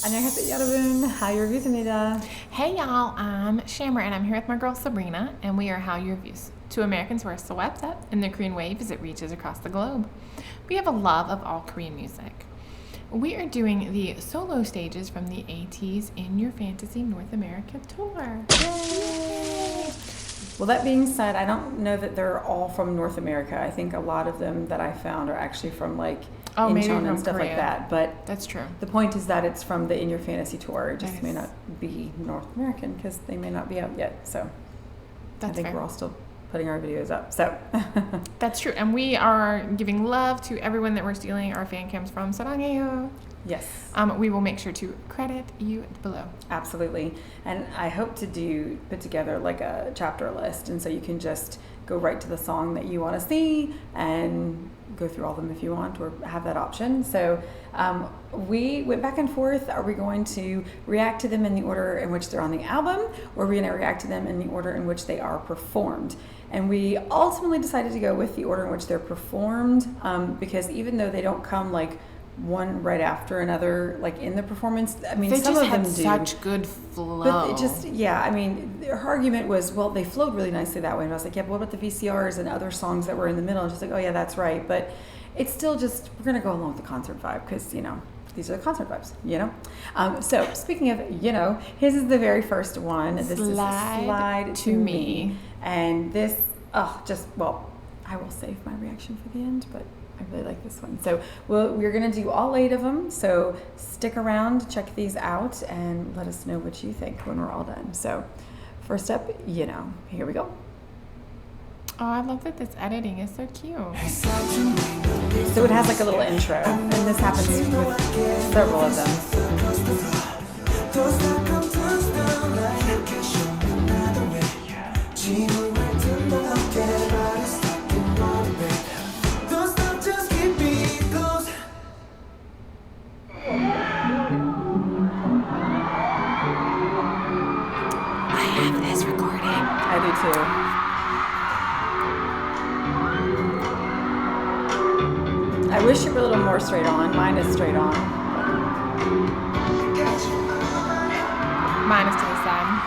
안녕하세요 여러분. Hallyu Reviews-입니다. Hey y'all, I'm Shammer and I'm here with my girl Sabrina and we are Hallyu Reviews. Two Americans who are swept up in the Korean wave as it reaches across the globe. We have a love of all Korean music. We are doing the solo stages from the ATEEZ In Your Fantasy North America tour. Yay! Well, that being said, I don't know that they're all from North America. I think a lot of them that I found are actually from like Incheon and stuff Korea. like that. But that's true. The point is that it's from the In Your Fantasy tour. It just Nice. may not be North American because they may not be out yet. So That's I think fair. we're all still putting our videos up. So That's true. And we are giving love to everyone that we're stealing our fan cams from. 사랑해요. yes. We will make sure to credit you below. Absolutely. And I hope to put together like a chapter list. And so you can just go right to the song that you want to see and go through all of them if you want or have that option. So we went back and forth. Are we going to react to them in the order in which they're on the album, or are we going to react to them in the order in which they are performed? And we ultimately decided to go with the order in which they're performed because even though they don't come like one right after another, like in the performance. I mean, They some just of them had do. such good flow. But it just, yeah, I mean, her argument was, well, they flowed really nicely that way. And I was like, yeah, but what about the VCRs and other songs that were in the middle? And she's like, oh, yeah, that's right. But it's still just, we're going to go along with the concert vibe because, you know, these are the concert vibes, you know? So speaking of, you know, his is the very first one. This is Slide to Me. And this, well, I will save my reaction for the end, but I really like this one. So we're going to do all 8 of them. So stick around, check these out, and let us know what you think when we're all done. So first up, you know, here we go. Oh, I love that this editing is so cute. So it has like a little intro, and this happens with several of them. I do too. I wish it were a little more straight on. Mine is straight on. Mine is to the side.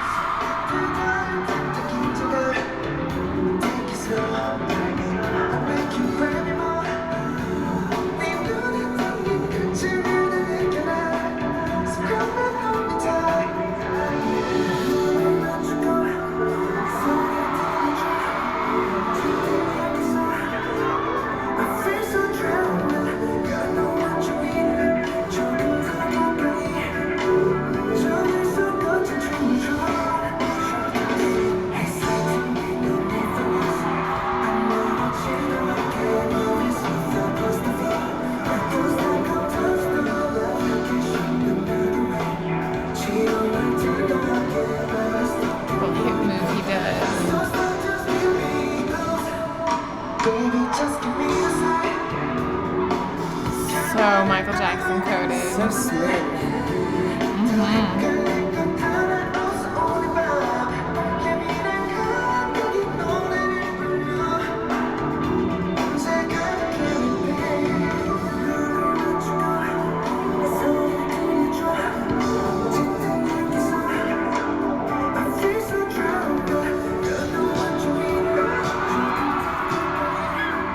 So Michael Jackson coded. So smooth.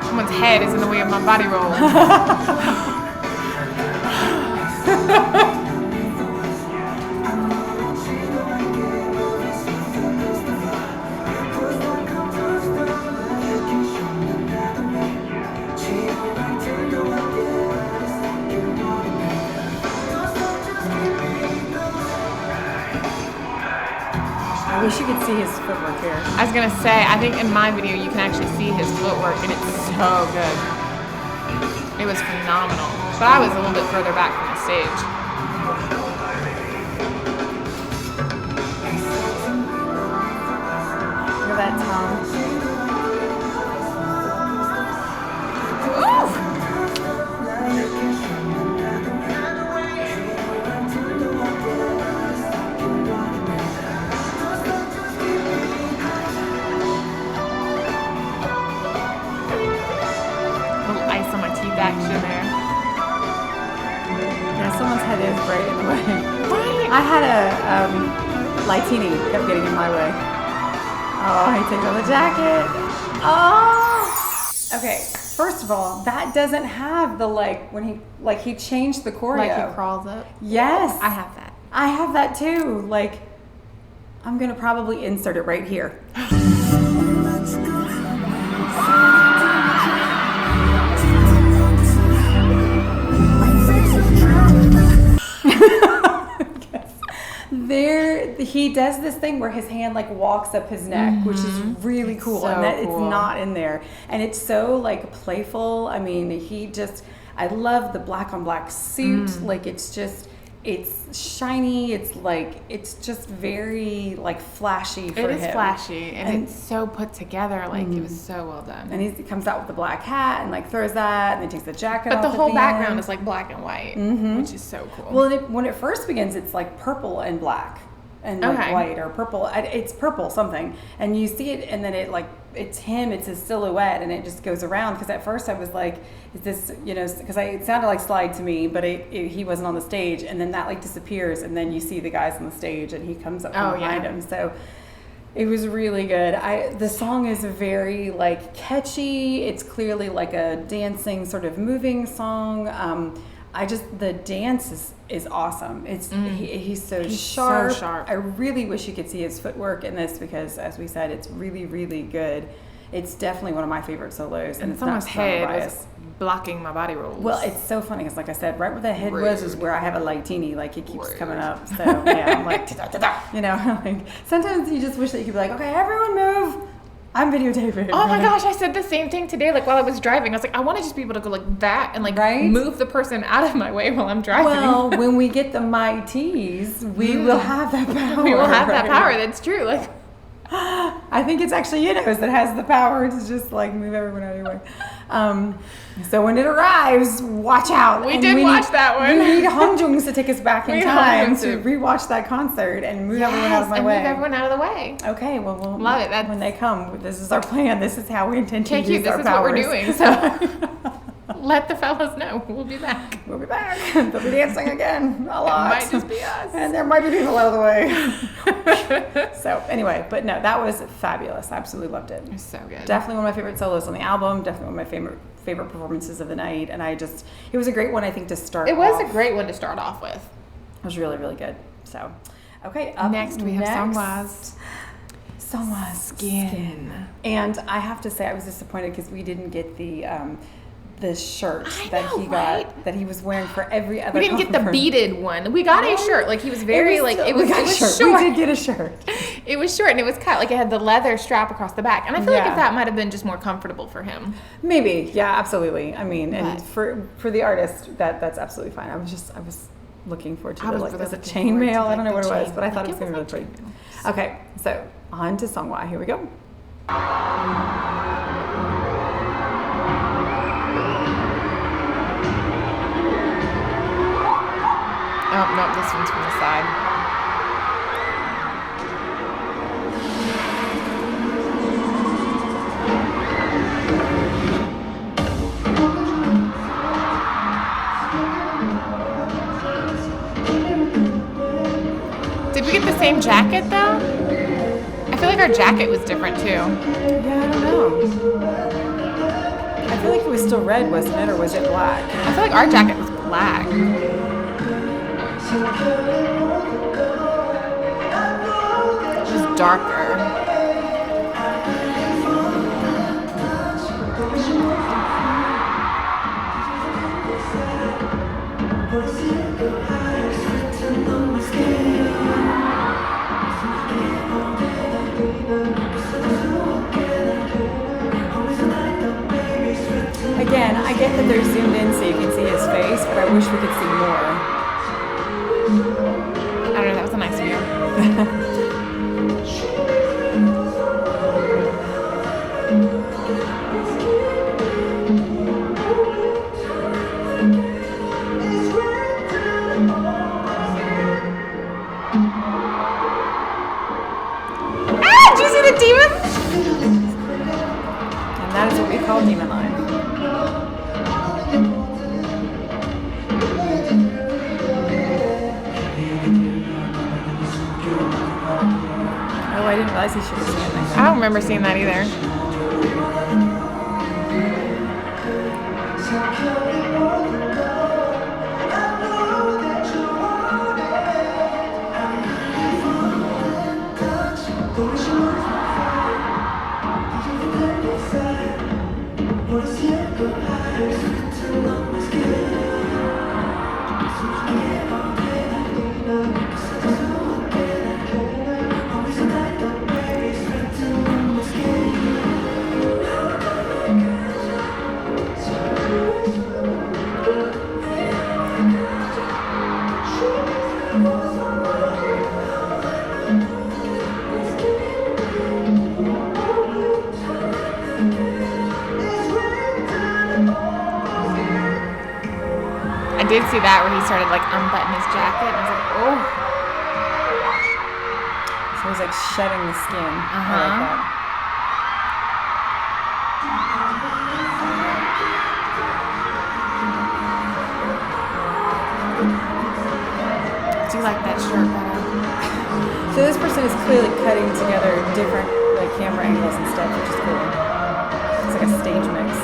Someone's head is in the way of my body roll. I wish you could see his footwork here. I was gonna say, I think in my video you can actually see his footwork and it's so good. It was phenomenal. But I was a little bit further back from the stage. Look at that tongue. Little ice on my teeth action there. Yeah, someone's head is right in the way. Right. I had a Lightini kept getting in my way. Oh, he takes off the jacket. Oh. Okay. First of all, that doesn't have the when he changed the choreo. Like he crawls up. Yes. I have that. I have that too. Like, I'm gonna probably insert it right here. He does this thing where his hand like walks up his neck, which is really cool, and that cool. it's not in there, and it's so like playful. I mean, I love the black on black suit. Like it's shiny. It's just very like flashy for him. It is flashy, and it's so put together. Like it was so well done. And he comes out with the black hat and like throws that, and then takes the jacket off. But the whole background end. is like black and white, which is so cool. Well, when it first begins, it's like purple and black and like white or purple. It's purple something, and you see it, and then it's him. It's his silhouette, and it just goes around. Because at first I was like, "Is this Because it sounded like Slide to me, but he wasn't on the stage, and then that like disappears, and then you see the guys on the stage, and he comes up from behind him. So it was really good. The song is very like catchy. It's clearly like a dancing sort of moving song. The dance is awesome. He's so sharp. So sharp. I really wish you could see his footwork in this because, as we said, it's really, really good. It's definitely one of my favorite solos, and it's someone's not head bias. was blocking my body rolls. Well, it's so funny because, like I said, right where the head was is where I have a Lightini. Like it keeps coming up. So yeah, I'm like, like sometimes you just wish that you could be like, okay, everyone move. I'm videotaping. Oh my gosh, I said the same thing today. Like while I was driving, I was like, I want to just be able to go like that and like move the person out of my way while I'm driving. Well, when we get the ATEEZ, we will have that power. We will have that power. That's true. Like, I think it's actually Yunho's that has the power to just like move everyone out of your way. So when it arrives, watch out. We did watch that one. We need Hongjoong to take us back in time to rewatch that concert and move everyone out of my way. Move everyone out of the way. Okay, well, we'll love it. When they come, this is our plan. This is how we intend to use our powers. This is what we're doing. So let the fellas know. We'll be back. We'll be back. They'll be dancing again a lot. It might just be us. And there might be people out of the way. So anyway, but no, that was fabulous. I absolutely loved it. It was so good. Definitely one of my favorite solos on the album. Definitely one of my favorite performances of the night. And it was a great one, I think, to start off. It was a great one to start off with. It was really, really good. So, okay. Next we have Seonghwa's Skin. And I have to say, I was disappointed because we didn't get the shirt that he was wearing for every other. We didn't get the beaded one. We got a shirt. Like he was very it was short. We did get a shirt. It was short and it was cut. Like it had the leather strap across the back. And I feel like if that might have been just more comfortable for him. Maybe. Yeah, absolutely. I mean, and for the artist, that's absolutely fine. I was looking forward to it. Like as a chainmail. I don't know what it was, but I thought it was going to be really pretty. Okay, so on to Seonghwa. Here we go. Oh, no, this one's from the side. Did we get the same jacket, though? I feel like our jacket was different, too. Yeah, I don't know. I feel like it was still red, wasn't it? Or was it black? I feel like our jacket was black. It was darker. Again, I get that they're zoomed in so you can see his face, but I wish we could see more. I don't know, that was a nice view. Did you see the demon? And that is what we call Demon Line. realize he should have seen it. I don't remember seeing that either. I did see that where he started like unbuttoning his jacket, and I was like, oh. So he's like shedding the skin. I like that. Do you like that shirt better? So this person is clearly cutting together different like camera angles and stuff, which is cool. It's like a stage mix.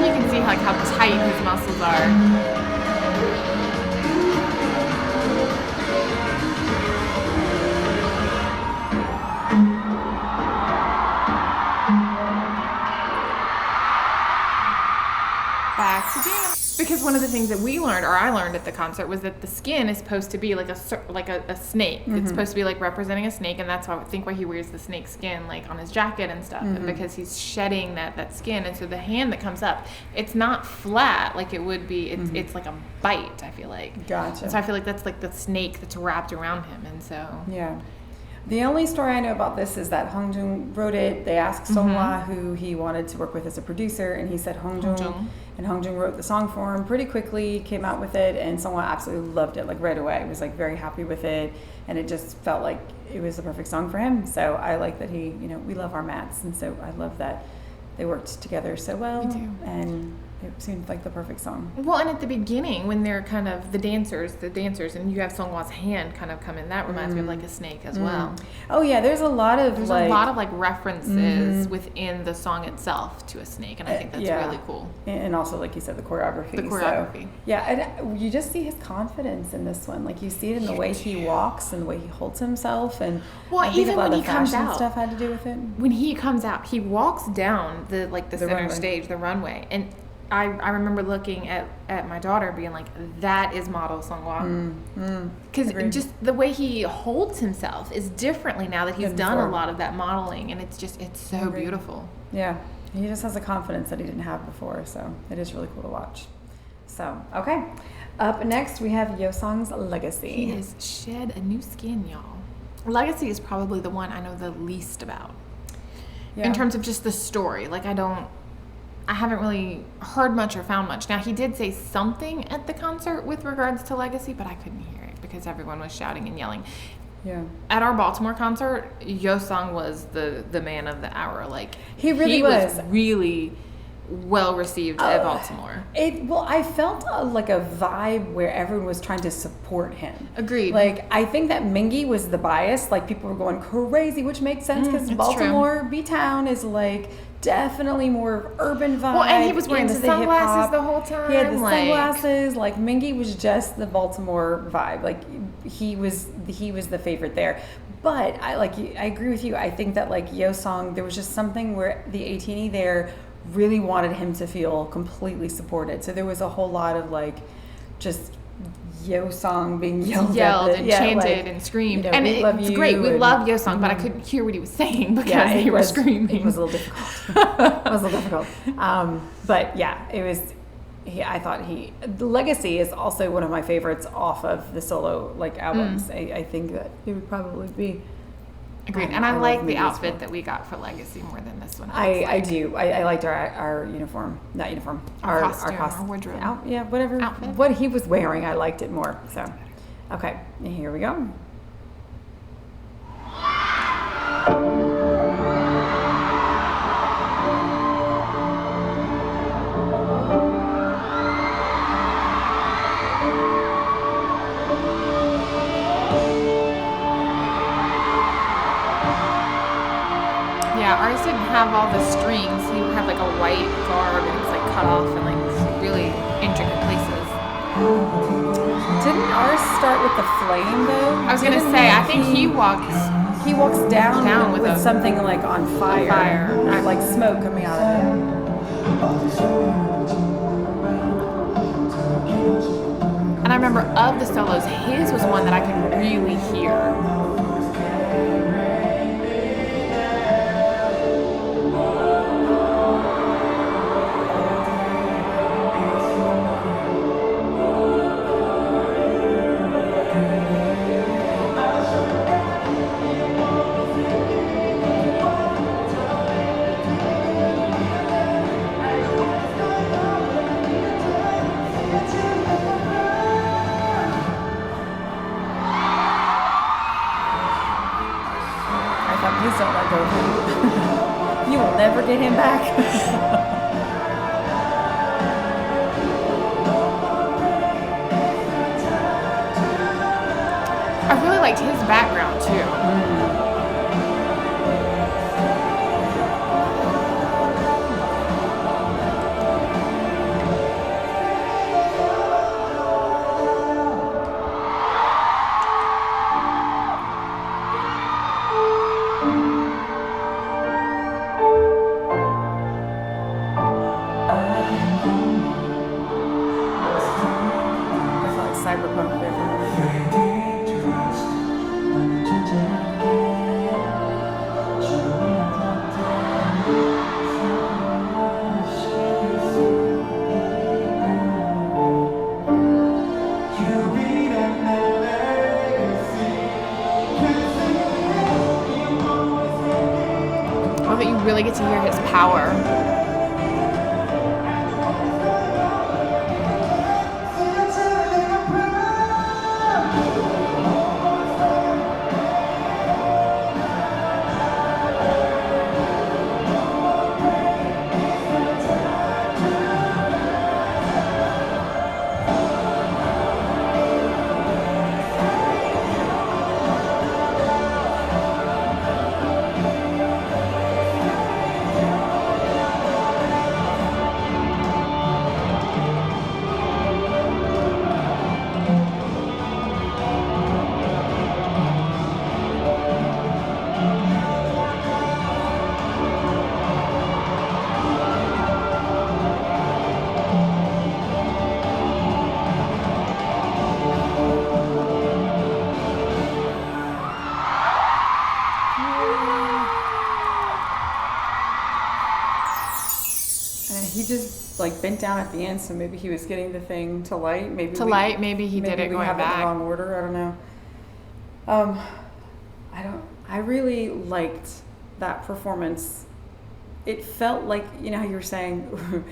You can see like how tight his muscles are. Back to jam. Because one of the things that we learned, or I learned at the concert, was that the skin is supposed to be like a snake. It's supposed to be like representing a snake, and that's why I think why he wears the snake skin like on his jacket and stuff, and because he's shedding that skin, and so the hand that comes up, it's not flat like it would be. It's like a bite. I feel like. Gotcha. And so I feel like that's like the snake that's wrapped around him, and so. Yeah. The only story I know about this is that Hongjoong wrote it. They asked Seonghwa who he wanted to work with as a producer, and he said Hongjoong. And Hongjoong wrote the song for him pretty quickly, came out with it, and Seonghwa absolutely loved it, like right away. He was like very happy with it, and it just felt like it was the perfect song for him. So I like that he, we love our Mats, and so I love that they worked together so well. Me too. And it seemed like the perfect song. Well, and at the beginning, when they're kind of the dancers, and you have Seonghwa's hand kind of come in, that reminds me of like a snake as well. Oh yeah, there's a lot of references within the song itself to a snake, and I think that's really cool. And also, like you said, the choreography. So, yeah, and you just see his confidence in this one. Like you see it in the way he walks and the way he holds himself, and I think even a lot when of he comes out, stuff had to do with it. When he comes out, he walks down the center runway. stage, the runway, and I remember looking at my daughter being like, that is model Seonghwa. Because just the way he holds himself is differently now that he's done a lot of that modeling, and it's so beautiful. Yeah, he just has a confidence that he didn't have before, so it is really cool to watch. So, okay. Up next, we have Yeosang's Legacy. He has shed a new skin, y'all. Legacy is probably the one I know the least about. Yeah. In terms of just the story. Like, I haven't really heard much or found much. Now, he did say something at the concert with regards to Legacy, but I couldn't hear it because everyone was shouting and yelling. Yeah. At our Baltimore concert, Yeosang was the man of the hour. Like, he was really well received at Baltimore. I felt like a vibe where everyone was trying to support him. Agreed. Like, I think that Mingi was the bias. Like, people were going crazy, which makes sense because Baltimore, B-Town is like definitely more urban vibe. Well, and he was wearing the sunglasses the whole time. He had the sunglasses. Like, Mingi was just the Baltimore vibe. Like, he was the favorite there. But I agree with you. I think that like Yeosang, there was just something where the ATEEZ there really wanted him to feel completely supported. So there was a whole lot of like just Yeosang being yelled and chanted and screamed. And it's great. We love Yeosang, but I couldn't hear what he was saying because they were screaming. It was a little difficult. But yeah, it was. I thought the Legacy is also one of my favorites off of the solo albums. I think that it would probably be. Agreed. And I like the outfit that we got for Legacy more than this one. I do. I liked our uniform. Not uniform. Our costume. Our wardrobe. Whatever. Outfit. What he was wearing, I liked it more. So, okay. Here we go. have all the strings. He would have like a white garb and it's like cut off in like really intricate places. Didn't ours start with the flame though? I was gonna say, I think he walks down with a- something like on fire. Like smoke coming out of it. And I remember of the solos, his was one that I could really hear. Please don't let go of him. You will never get him back. I really liked his background too. Cyberpunk there. I bet you really get to hear his power. He just like bent down at the end, so maybe he was getting the thing to light. Maybe Maybe he did it going have back. it in the wrong order. I don't know. I really liked that performance. It felt like, you know how you were saying,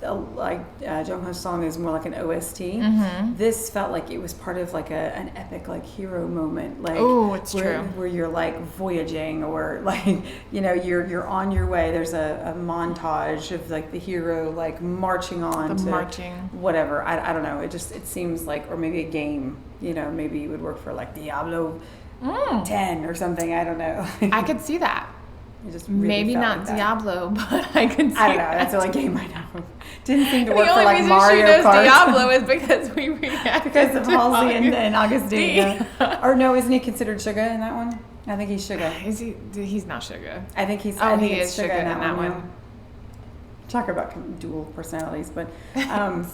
Jongho's song is more like an OST. Mm-hmm. This felt like it was part of like an epic like hero moment. Like, oh, it's where, true. Where you're like voyaging, or like, you know, you're on your way. There's a montage of like the hero like marching on whatever. I don't know. It seems like, or maybe a game. You know, maybe it would work for like Diablo 10 or something. I don't know. I could see that. Just really maybe not like that. Diablo, but I could see I don't know. that. That's the only game I know. Didn't seem to work the for only like reason Mario she knows Kart. Diablo is because we reacted because of to Halsey and August Augustine. Yeah. Or no, isn't he considered Suga in that one? I think he's Suga. Is he? He's not Suga. I think he's. Oh, I think he it's is Suga in that one. one. Talk about dual personalities, but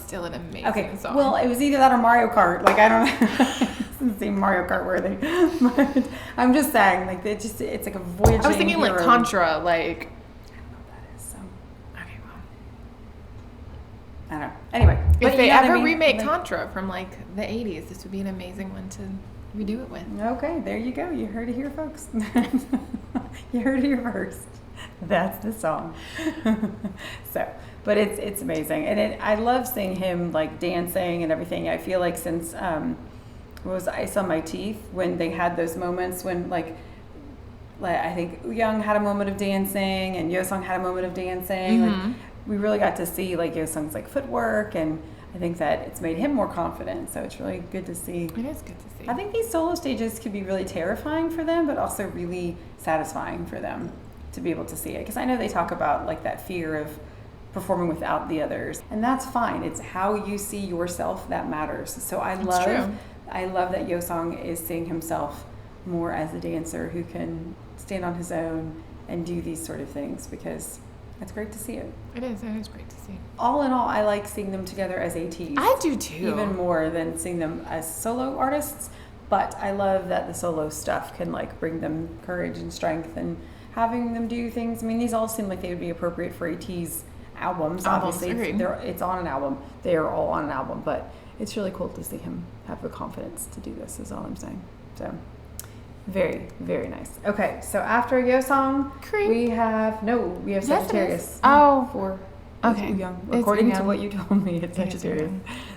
Still an amazing okay. song. Well, it was either that or Mario Kart. Like I don't know. It doesn't seem Mario Kart worthy. But I'm just saying, like it's like a voyaging. I was thinking like hero. Contra, like. I don't know. Anyway, If they you know what ever I mean? remake Like, Contra from like the 80s, this would be an amazing one to redo it with. Okay, there you go. You heard it here, folks. You heard it here first. That's the song. So, but it's amazing, and I love seeing him like dancing and everything. I feel like since what was Ice on My Teeth, when they had those moments when like I think Wooyoung had a moment of dancing and Yeosang had a moment of dancing. Mm-hmm. Like, we really got to see like Yeosang's like footwork, and I think that it's made him more confident. So it's really good to see. It is good to see. I think these solo stages could be really terrifying for them, but also really satisfying for them to be able to see it. Because I know they talk about like that fear of performing without the others, and that's fine. It's how you see yourself that matters. So I love that Yeosang is seeing himself more as a dancer who can stand on his own and do these sort of things, because it's great to see it. It is great to see. All in all, I like seeing them together as ATEEZ. I do too. Even more than seeing them as solo artists. But I love that the solo stuff can like bring them courage and strength, and having them do things. I mean, these all seem like they would be appropriate for ATEEZ albums. Obviously, it's on an album. They are all on an album, but it's really cool to see him have the confidence to do this, is all I'm saying. So, very, very nice. Okay, so after Yeosang, we have Sagittarius. For Wooyoung. According to what you told me, it's Sagittarius.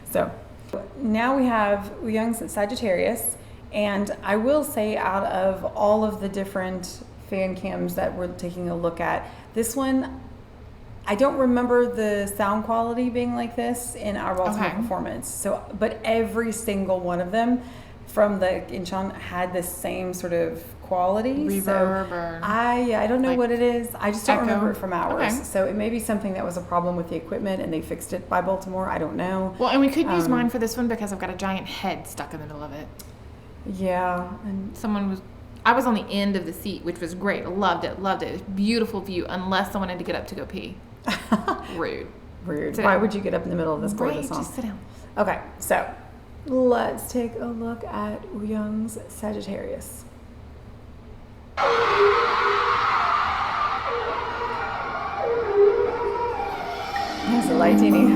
So, now we have Wooyoung's Sagittarius, and I will say, out of all of the different fan cams that we're taking a look at, this one, I don't remember the sound quality being like this in our ultimate performance. So, but every single one of them from the Incheon had the same sort of quality. Reverb. So I don't know like what it is. I just don't remember it from ours. Okay. So it may be something that was a problem with the equipment and they fixed it by Baltimore. I don't know. Well, and we could use mine for this one because I've got a giant head stuck in the middle of it. Yeah. And I was on the end of the seat, which was great. I loved it. Beautiful view, unless someone had to get up to go pee. Rude. Why would you get up in the middle of this part of the song? Just sit down. Okay, so let's take a look at Wooyoung's Sagittarius. There's a lightini.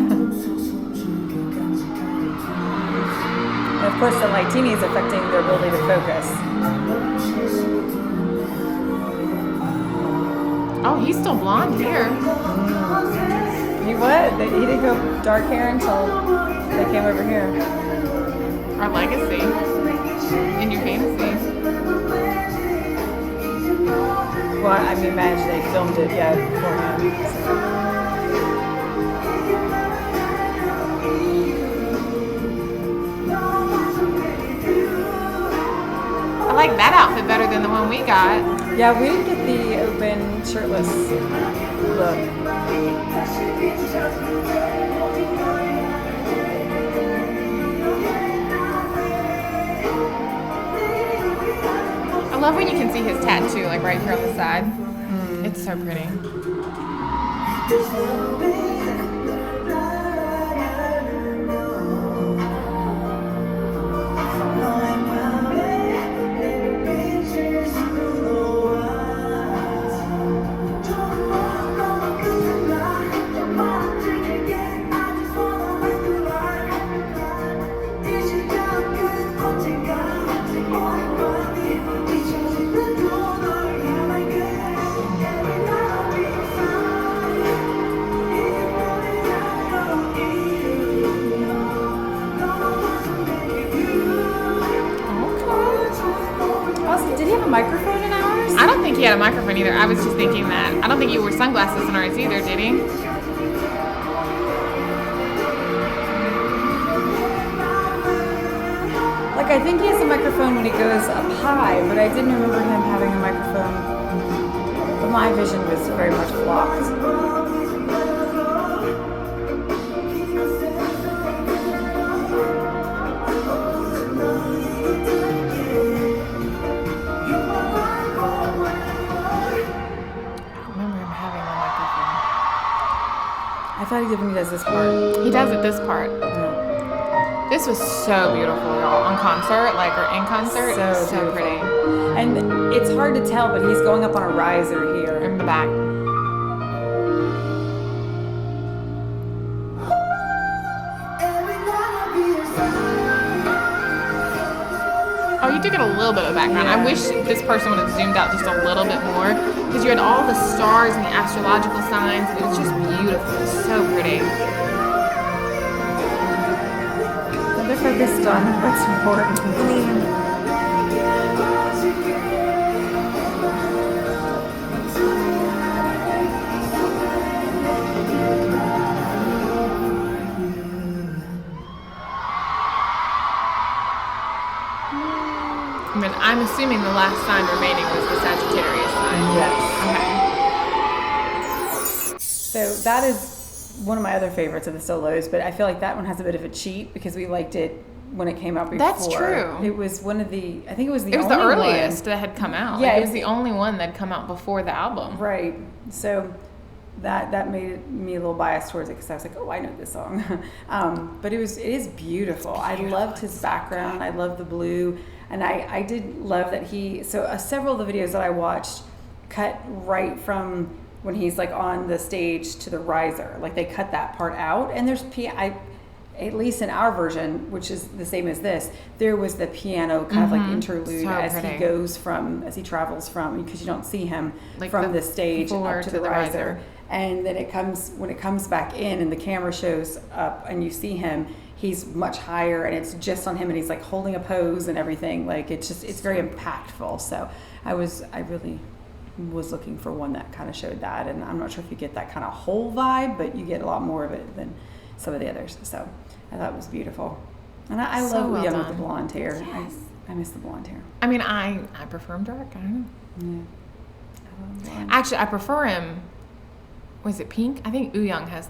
And of course, the lightini is affecting their ability to focus. Oh, he's still blonde here. He didn't go dark hair until they came over here. Our legacy in your fantasy. Well, I mean, imagine they filmed it, beforehand. So. I like that outfit better than the one we got. Yeah, we didn't get the open shirtless look. I love when you can see his tattoo, like right here on the side. It's so pretty. Microphone in ours? I don't think he had a microphone either. I was just thinking that. I don't think you wore sunglasses in ours either, did he? Like, I think he has a microphone when he goes up high, but I didn't remember him having a microphone. But my vision was very much blocked. I thought he did when he does this part. He does it this part. Yeah. This was so beautiful, y'all. On concert, or in concert. So pretty. And it's hard to tell, but he's going up on a riser here. In the back. Oh, you did get a little bit of background. Yeah. I wish this person would have zoomed out just a little bit more, because you had all the stars and the astrological signs, and it was just beautiful. It was so pretty. And they're focused on what's important. I mean, I'm assuming the last sign remaining was the Sagittarius sign. Yes. Okay. So that is one of my other favorites of the solos, but I feel like that one has a bit of a cheat because we liked it when it came out before. That's true. It was one of the, I think it was the It was only the earliest one. that had come out. Yeah, Like, it was the only one that had come out before the album. Right. So that made me a little biased towards it because I was like, oh, I know this song. But it is beautiful. I loved his background. I loved the blue. And I did love that several of the videos that I watched cut right from when he's like on the stage to the riser. Like they cut that part out. And there's at least in our version, which is the same as this, there was the piano kind of like interlude So as pretty. he travels from, because you don't see him Like from the stage floor up to the riser. And then when it comes back in and the camera shows up and you see him, he's much higher and it's just on him and he's like holding a pose and everything. Like it's very impactful. So I really was looking for one that kind of showed that. And I'm not sure if you get that kind of whole vibe, but you get a lot more of it than some of the others. So I thought it was beautiful. And I love well Wooyoung with done. the blonde hair. Yes. I miss the blonde hair. I mean, I prefer him dark. I don't know. Yeah. I love blonde. Actually, I prefer him. Was it pink? I think Wooyoung has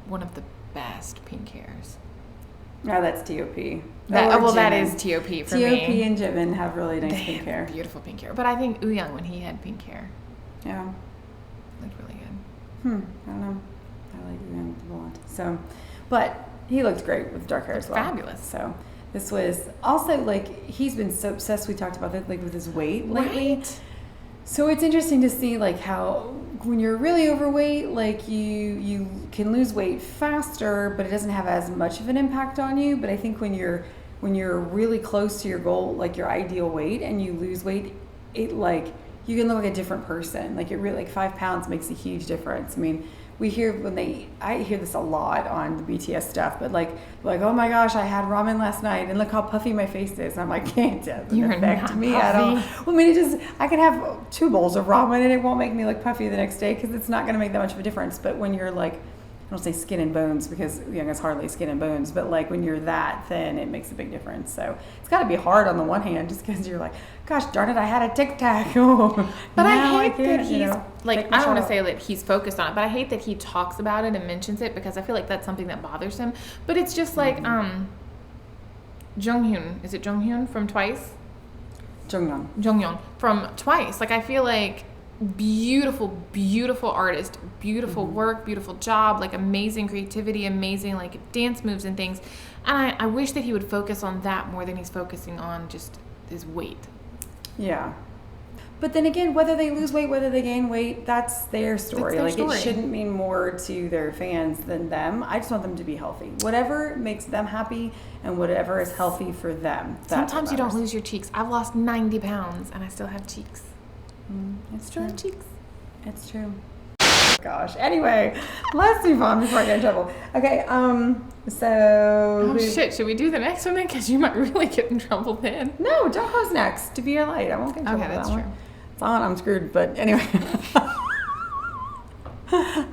one of the best pink hairs. No, that's T.O.P. That is T.O.P. for me. T.O.P. and Jimin have really nice They pink have hair. beautiful pink hair. But I think Wooyoung, when he had pink hair, Yeah. looked really good. I don't know. I like Wooyoung with the blonde. So, but he looked great with dark hair as well. Fabulous. So this was also like he's been so obsessed. We talked about that like with his weight lately. Right. So it's interesting to see like how when you're really overweight, like you can lose weight faster, but it doesn't have as much of an impact on you. But I think when you're really close to your goal, like your ideal weight, and you lose weight, it like you can look like a different person. Like it really, like 5 pounds makes a huge difference. I mean, I hear this a lot on the BTS stuff, but like, oh my gosh, I had ramen last night and look how puffy my face is. And I'm like, it doesn't You're affect not me at all. puffy. Well, I mean, I could have 2 bowls of ramen and it won't make me look puffy the next day because it's not going to make that much of a difference. But when you're like, I don't say skin and bones because it's hardly skin and bones, but like when you're that thin, it makes a big difference. So it's got to be hard on the one hand just because you're like, gosh darn it, I had a Tic Tac. Oh, But now I hate that can't, he's like, take my I don't want to shirt say off. that he's focused on it, but I hate that he talks about it and mentions it because I feel like that's something that bothers him. But it's just like Jonghyun, is it Jonghyun from Twice? Jonghyun from Twice. Like I feel like beautiful artist, beautiful work, beautiful job, like amazing creativity, amazing like dance moves and things. And I wish that he would focus on that more than he's focusing on just his weight. Yeah. But then again, whether they lose weight, whether they gain weight, that's their story. That's their It story. shouldn't mean more to their fans than them. I just want them to be healthy. Whatever makes them happy and whatever is healthy for them. That's Sometimes what you don't matters. lose your cheeks. I've lost 90 pounds and I still have cheeks. It's Still true. have cheeks. It's true. Gosh. Anyway, let's move on before I get in trouble. Okay. So. Oh shit, should we do the next one then? Because you might really get in trouble then. No, Jongho's next. To be your light. I won't get in trouble Okay, for that's that true. one. It's on. I'm screwed. But anyway.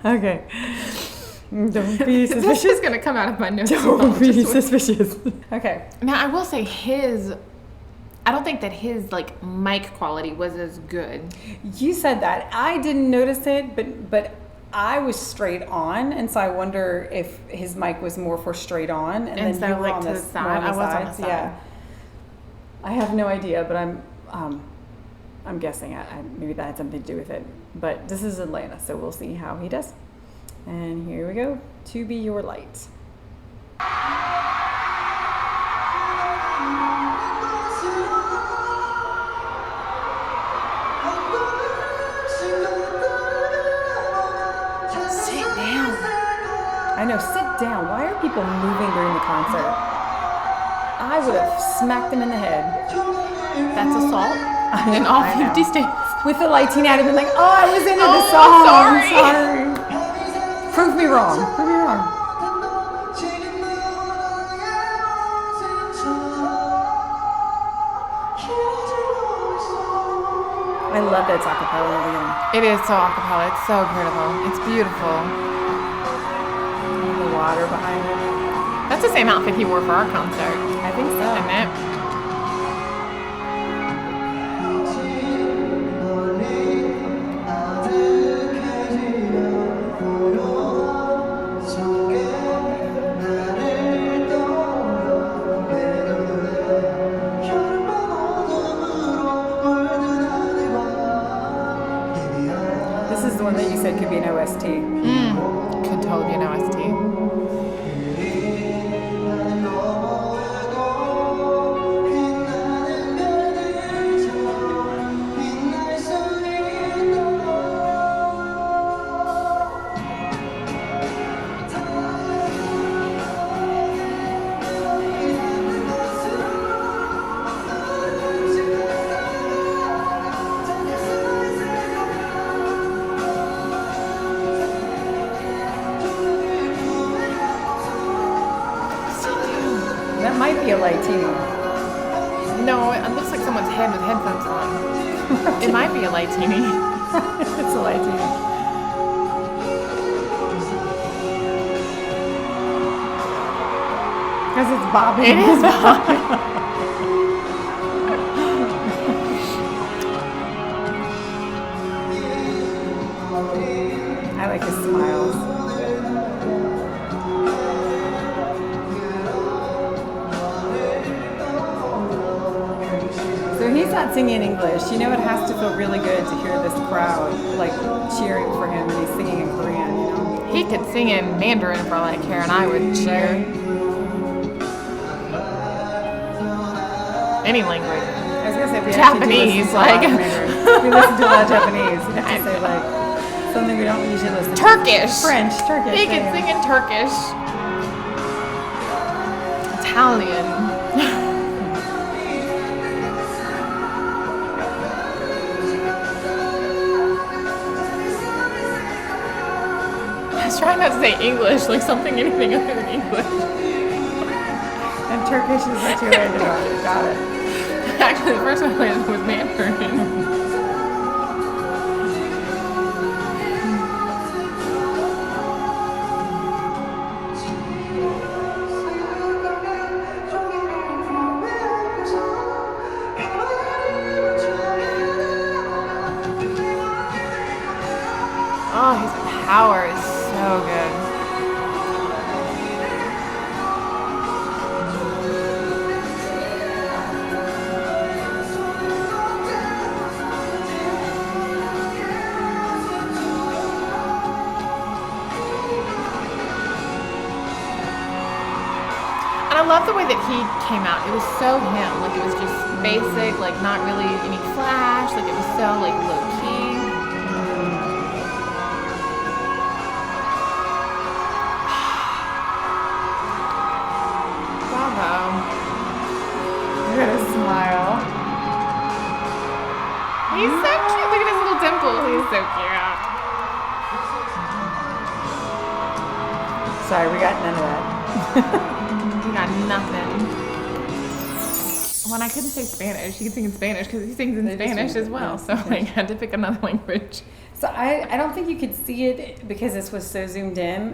Okay. Don't be This suspicious. is going to come out of my nose. Don't be Just- suspicious. Okay. Now, I will say I don't think that his like mic quality was as good. You said that. I didn't notice it, but I was straight on, and so I wonder if his mic was more for straight on, and Instead then you of, were like, on to the the side. more on I was on the sides. side. Yeah. I have no idea, but I'm guessing maybe that had something to do with it. But this is Atlanta, so we'll see how he does. And here we go. To Be Your Light. Sit down. I know, sit down. Why are people moving during the concert? I would have smacked them in the head. That's assault in all I know. 50 states. With the lighting, I'd have been like, oh, I was into the Oh, song. sorry. Sorry. Prove me wrong. Prove me wrong. I love that it's a cappella in the beginning. It is so acapella. It's so beautiful. It's beautiful. The water behind it. That's the same outfit he wore for our concert, I think so. isn't it? OST. Could totally be an OST. That might be a Latino. No, it looks like someone's head with headphones on. It might be a Latini. It's a Latino. Because it's bobbing. It is bobbing. I like his smiles. So he's not singing in English. You know, it has to feel really good to hear this crowd like cheering for him when he's singing in Korean, you know? He could sing in Mandarin for all I care, and I would cheer. Any language. I was gonna say we Japanese, actually do listen to a lot of like- Mandarin. We listen to a lot of Japanese. You have to say like something we don't usually listen to. Turkish. French, Turkish. He can sing in Turkish. Italian. I was trying not to say English, like anything other than English. And Turkish is what you're right about. Got it. Actually, the first one I learned was Mandarin. Oh, his power is so good. And I love the way that he came out. It was so him. Like, it was just basic, like, not really any flash. Like, it was so, like, low-key. Bravo. Look at his smile. He's so cute. Look at his little dimple. He's so cute. Sorry, we got none of that. We got nothing. When I couldn't say Spanish, he could sing in Spanish because he sings in They just Spanish sing- as well. yeah, So like, I had to pick another language. So I don't think you could see it because this was so zoomed in.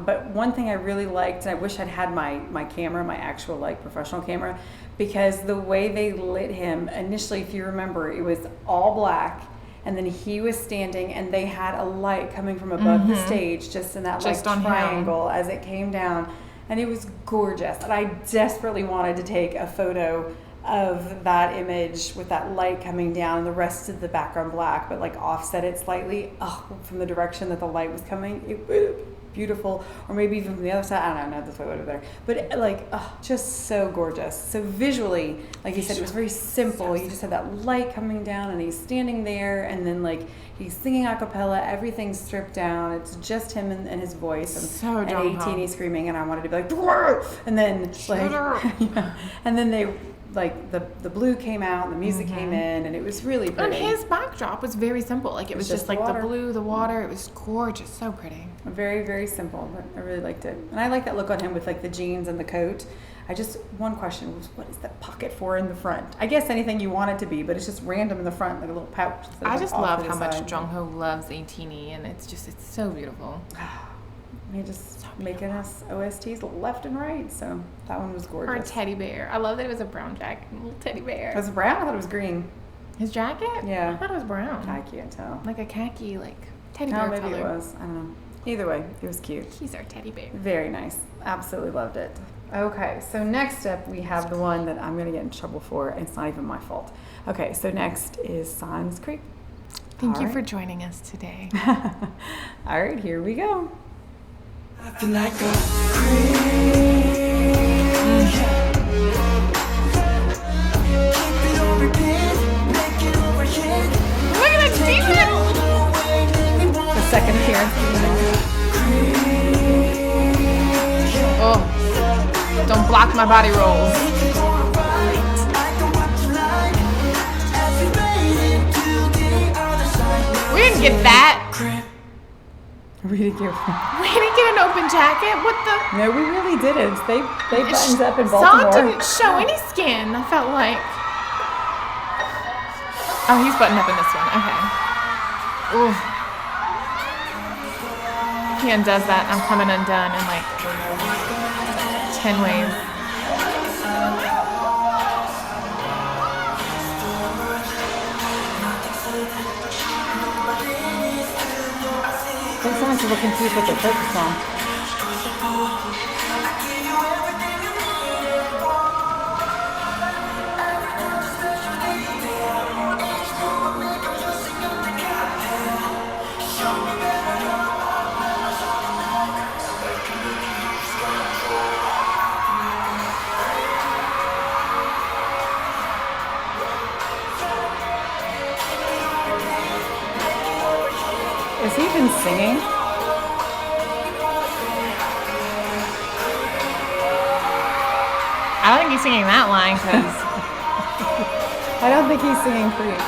But one thing I really liked, and I wish I'd had my camera, my actual like professional camera, because the way they lit him initially, if you remember, it was all black. And then he was standing, and they had a light coming from above the stage, just in that Just like on him. triangle as it came down, and it was gorgeous. And I desperately wanted to take a photo of that image with that light coming down and the rest of the background black, but like offset it slightly from the direction that the light was coming. It would be beautiful, or maybe even from the other side. I don't know, not this way, over there. But like, just so gorgeous. So visually, like you said, it was very simple. You just had that light coming down, and he's standing there, and then like he's singing a cappella. Everything's stripped down. It's just him and his voice, and So and Jongho. ATEEZ screaming, and I wanted to be like, "Dwarf!" And then like, up. yeah. And then they like the blue came out, and the music came in, and it was really And pretty. his backdrop was very simple. Like, it was just like water. the blue, the water. It was gorgeous. So pretty. Very, very simple, but I really liked it. And I like that look on him with like the jeans and the coat. One question was, what is that pocket for in the front? I guess anything you want it to be, but it's just random in the front, like a little pouch. instead of, I like, just off love to how the much side. Jongho loves ATEEZ, and it's so beautiful. He just making us OSTs left and right, so that one was Or a gorgeous. teddy bear. I love that it was a brown jacket, a little teddy bear. Was it brown? I thought it was green. His jacket? Yeah. I thought it was brown. I can't tell. Like a khaki, like teddy No, bear maybe color. it was. I don't know. Either way, it was cute. He's our teddy bear. Very nice. Absolutely loved it. Okay, so next up we have the one that I'm going to get in trouble for, and it's not even my fault. Okay, so next is Sans Creek. Thank you right. for joining us today. All right, here we go. I feel like a creep. Keep it on repeat, make it overheat. Look at that demon! The second appearance. Oh, don't block my body rolls. We didn't get that. We didn't get We didn't get an open jacket. What the? No, we really didn't. They buttoned up in Song Baltimore. didn't show any skin. I felt like. Oh, he's buttoned up in this one. Okay. Ooh. He undoes that. I'm coming undone in like 10 ways. Those songs are looking confused what they're focused on. Is he even singing? I don't think he's singing that line because I don't think he's singing Creep.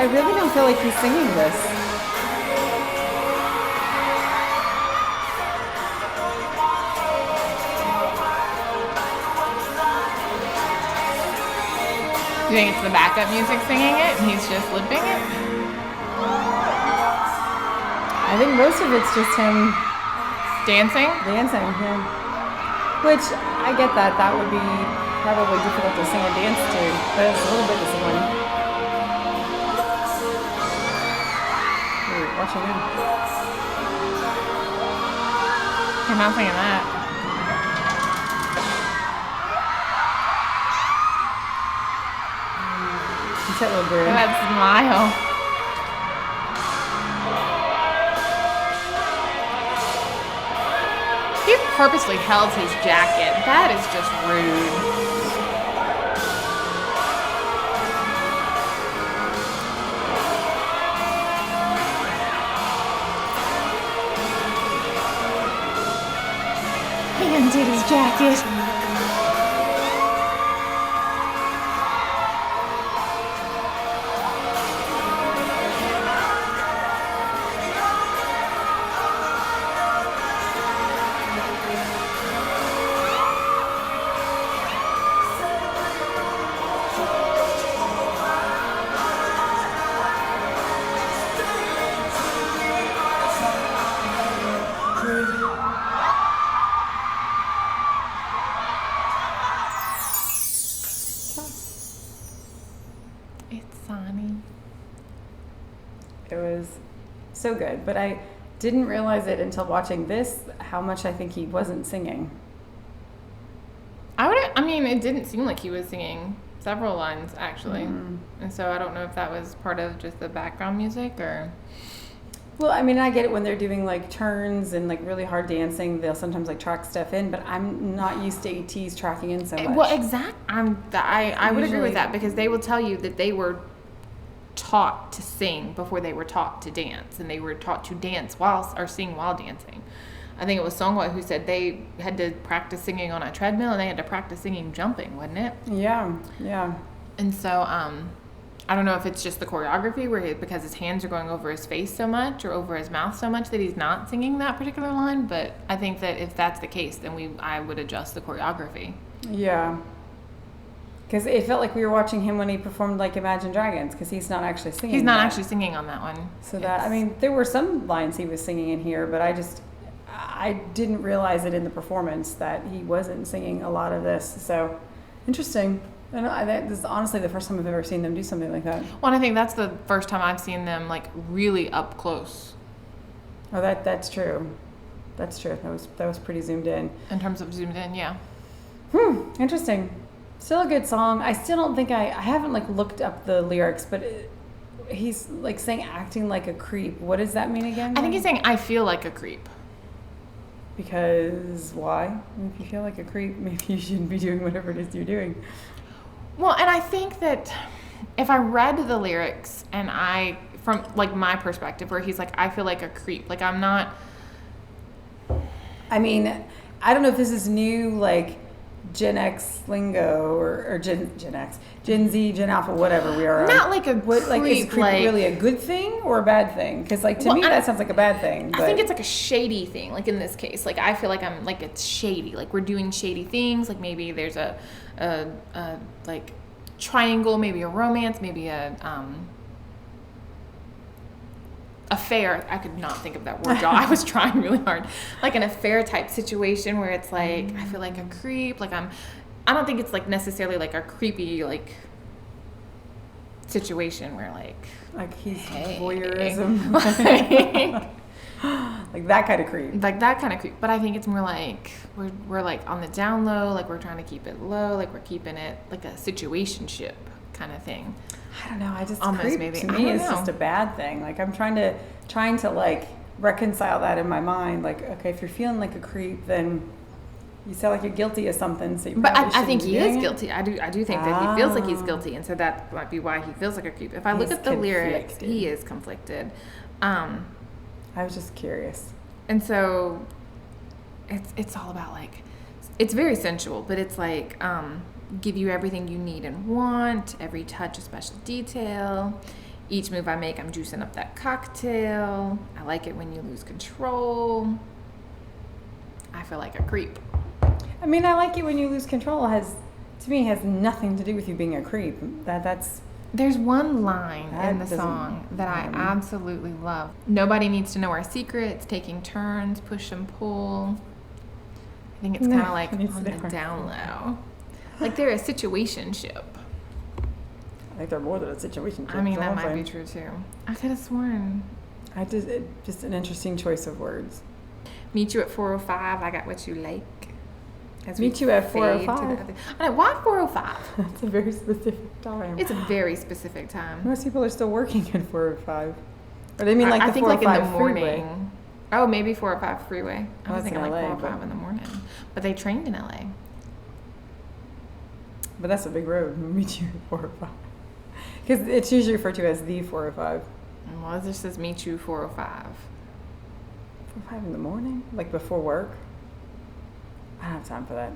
I really don't feel like he's singing this. you think it's the backup music singing it and he's just lipping it? I think most of it's just him Dancing? dancing, yeah. Which, I get that. That would be probably difficult to sing and dance to, but it's a little bit disappointing. Ooh, watching him. I'm not singing that. He's that little bird. That smile. He purposely held his jacket. That is just rude. He undid his jacket. It was so good, but I didn't realize it until watching this, how much I think he wasn't singing. I mean, it didn't seem like he was singing several lines, actually. Mm. And so I don't know if that was part of just the background music or... Well, I mean, I get it when they're doing like turns and like really hard dancing, they'll sometimes like track stuff in, but I'm not used to ATEEZ tracking in so much. Well, I would agree Usually- with that because they will tell you that they were taught to sing before they were taught to dance, and they were taught to dance or sing while dancing. I think it was Seonghwa who said they had to practice singing on a treadmill and they had to practice singing jumping, wasn't it? Yeah, yeah. And so I don't know if it's just the choreography because his hands are going over his face so much or over his mouth so much that he's not singing that particular line. But I think that if that's the case, then I would adjust the choreography. Yeah. Because it felt like we were watching him when he performed like Imagine Dragons, because he's not actually singing. He's not actually singing on that one. So that, I mean, there were some lines he was singing in here, but I didn't realize it in the performance that he wasn't singing a lot of this. So interesting. This is honestly the first time I've ever seen them do something like that. Well, and I think that's the first time I've seen them like really up close. Oh, that's true. That's true. That was pretty zoomed in. In terms of zoomed in, yeah. Interesting. Still a good song. I still don't think I haven't like looked up the lyrics, but he's like saying acting like a creep. What does that mean again? I think he's saying I feel like a creep. Because why? If you feel like a creep, maybe you shouldn't be doing whatever it is you're doing. Well, and I think that if I read the lyrics and from like my perspective, where he's like, I feel like a creep. Like I'm not. I mean, I don't know if this is new, like Gen X lingo or Gen X, Gen Z, Gen Alpha, whatever we are. Not like a creep. Like, is creep really a good thing or a bad thing? Because like to me that sounds like a bad thing. I think it's like a shady thing. Like in this case, like I feel like I'm like it's shady. Like we're doing shady things. Like maybe there's a like triangle, maybe a romance, maybe a affair. I could not think of that word, y'all. I was trying really hard. Like an affair type situation where it's like I feel like a creep. Like I don't think it's like necessarily like a creepy like situation where like he's hey. voyeurism. Like that kind of creep. Like that kind of creep. But I think it's more like we're like on the down low, like we're trying to keep it low, like we're keeping it like a situationship kind of thing. I don't know. I just almost creep maybe. To me is just a bad thing. Like I'm trying to like reconcile that in my mind. Like, okay, if you're feeling like a creep, then you sound like you're guilty of something. So but I think he is guilty. I do think that he feels like he's guilty, and so that might be why he feels like a creep. If I look at the lyrics, he is conflicted. I was just curious. And so it's all about like it's very sensual, but it's like give you everything you need and want, every touch a special detail. Each move I make, I'm juicing up that cocktail. I like it when you lose control. I feel like a creep. I mean, I like it when you lose control. Has nothing to do with you being a creep. There's one line in the song that I absolutely love. Nobody needs to know our secrets, taking turns, push and pull. I think it's kind of like on the down low. Like they're a situationship. I think they're more than a situationship. I mean, that might be true too. I could have sworn. Just an interesting choice of words. Meet you at 4:05. I got what you like. Meet you at 4:05. I know, why 4:05? That's a very specific time. It's a very specific time. Most people are still working at 4:05. Or they mean like I the 4:05 like in the morning. freeway. Oh, maybe 4:05 freeway. I was thinking like LA, 4:05 in the morning. But they trained in LA. But that's a big road. Meet you at 4:05. Because it's usually referred to as the 4:05. Well, this says meet you 4:05. 4:05 in the morning? Like before work? I don't have time for that.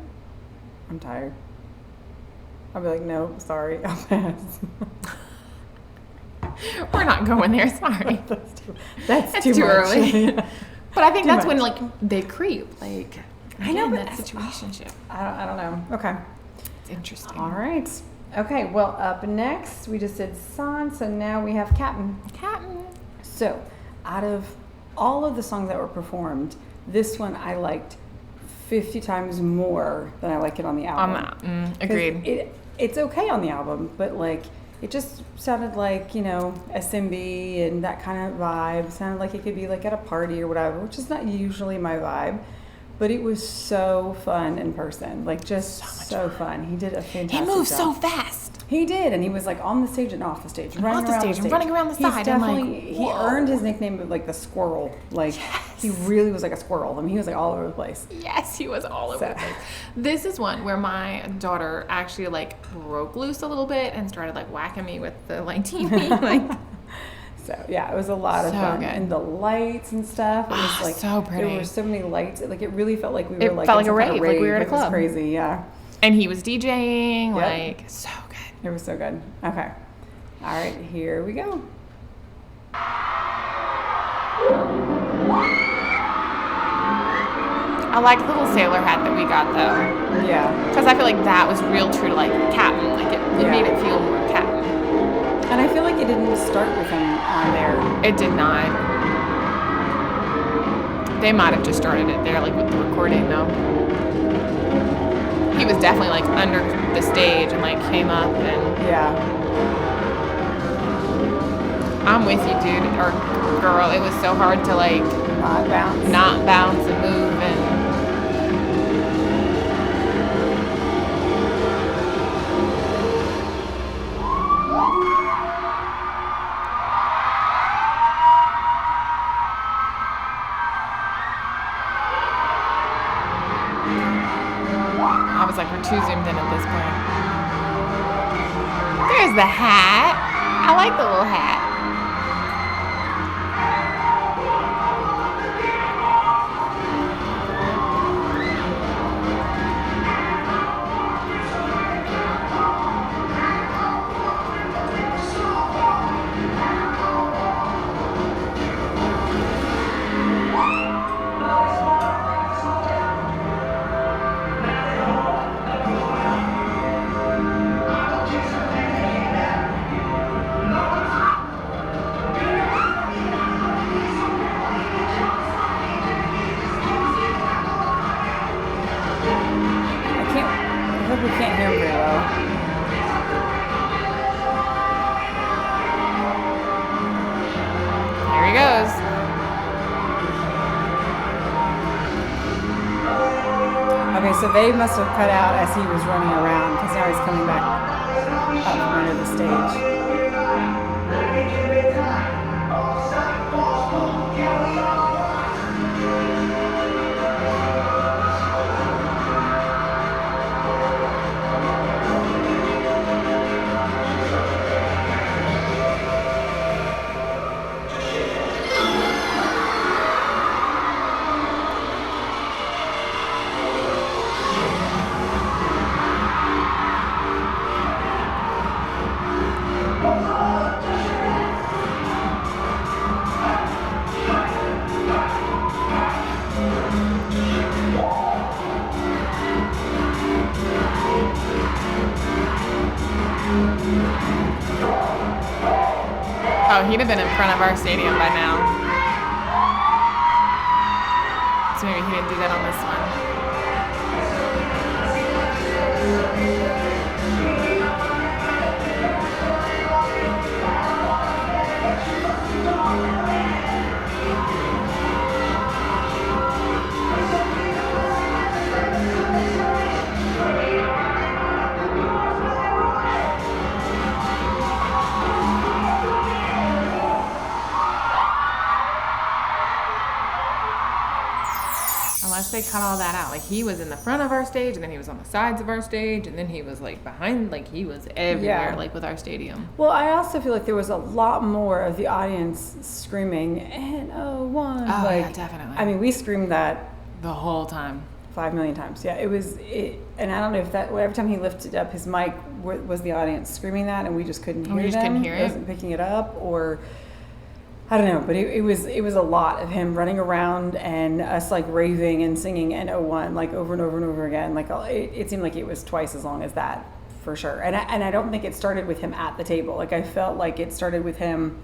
I'm tired. I'll be like, no, sorry, I'll pass. We're not going there, sorry. That's too early. Yeah. But I think that's when like they creep. Like I know that that's situationship. I don't know. Okay. It's interesting. All right. Okay, well, up next, we just did San, so now we have Captain. So, out of all of the songs that were performed, this one I liked 50 times more than I like it on the album. Agreed. It's okay on the album, but like, it just sounded like, SMB and that kind of vibe. It sounded like it could be like at a party or whatever, which is not usually my vibe. But it was so fun in person, like just so fun. He did a fantastic job. He moved so fast. He did, and he was like on the stage and off the stage, running around the side. He earned his nickname of like the squirrel. Like he really was like a squirrel. I mean, he was like all over the place. Yes, he was all over the place. This is one where my daughter actually like broke loose a little bit and started like whacking me with the like TV. Like, so yeah, it was a lot of fun, good. And the lights and stuff. It was like so pretty. There were so many lights. Like it really felt like we were like felt like in a rave, kind of like we were at a club. It was crazy, yeah. And he was DJing, Yep. like so good. It was so good. Okay. All right, here we go. I like the little sailor hat that we got though, Yeah. because I feel like that was real true to like Captain. Like it Yeah. made it feel more Captain. And I feel like it didn't start with him on there. It did not. They might have just started it there, like with the recording though. He was definitely like under the stage and like came up and Yeah. I'm with you, dude or girl. It was so hard to like Not bounce. and move and I was like, we're too zoomed in at this point. There's the hat. I like the little hat. I hope we can't hear him very well. Here he goes. Okay, so they must have cut out as he was running around because now he's coming back up from under the stage. Oh, he'd have been in front of our stadium by now. So maybe he didn't do that on this one. Unless they cut all that out. Like he was in the front of our stage and then he was on the sides of our stage and then he was like behind, like he was everywhere, Yeah. like with our stadium. Well, I also feel like there was a lot more of the audience screaming "N-O-1." Oh, like, yeah, definitely. I mean, we screamed that The whole time. 5 million times. Yeah, and I don't know if that every time he lifted up his mic was the audience screaming that, and we just couldn't hear We just them. couldn't hear it? Wasn't picking it up, or I don't know. But it was a lot of him running around and us like raving and singing "N-O-1" like over and over and over again. Like it seemed like it was twice as long as that for sure. And I don't think it started with him at the table. Like I felt like it started with him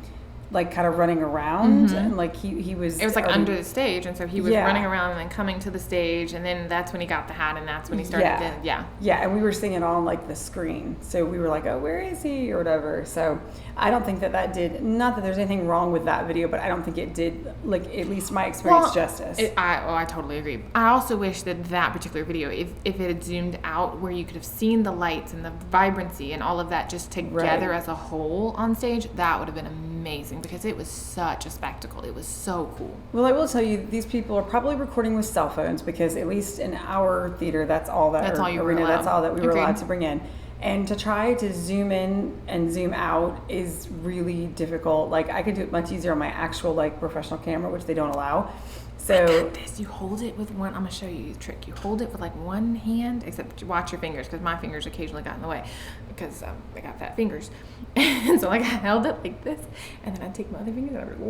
like kind of running around and like he was. It was like already- under the stage, and so he was Yeah. running around and then coming to the stage, and then that's when he got the hat, and that's when he started. Yeah. Yeah, and we were seeing it on like the screen, so we were like, "Oh, where is he?" or whatever. So I don't think that did. Not that there's anything wrong with that video, but I don't think it did. Like at least my experience justice. I totally agree. I also wish that particular video, if it had zoomed out, where you could have seen the lights and the vibrancy and all of that just together Right. as a whole on stage, that would have been amazing because it was such a spectacle. It was so cool. Well, I will tell you, these people are probably recording with cell phones because at least in our theater, that's all that. That's or all you were arena, That's allowed. all that we were Agreed. allowed to bring in. And to try to zoom in and zoom out is really difficult. Like I could do it much easier on my actual like professional camera, which they don't allow. So This, you hold it with one. I'm gonna show you the trick. You hold it with like one hand, except watch your fingers, because my fingers occasionally got in the way because I got fat fingers. And so like I held it like this, and then I take my other fingers and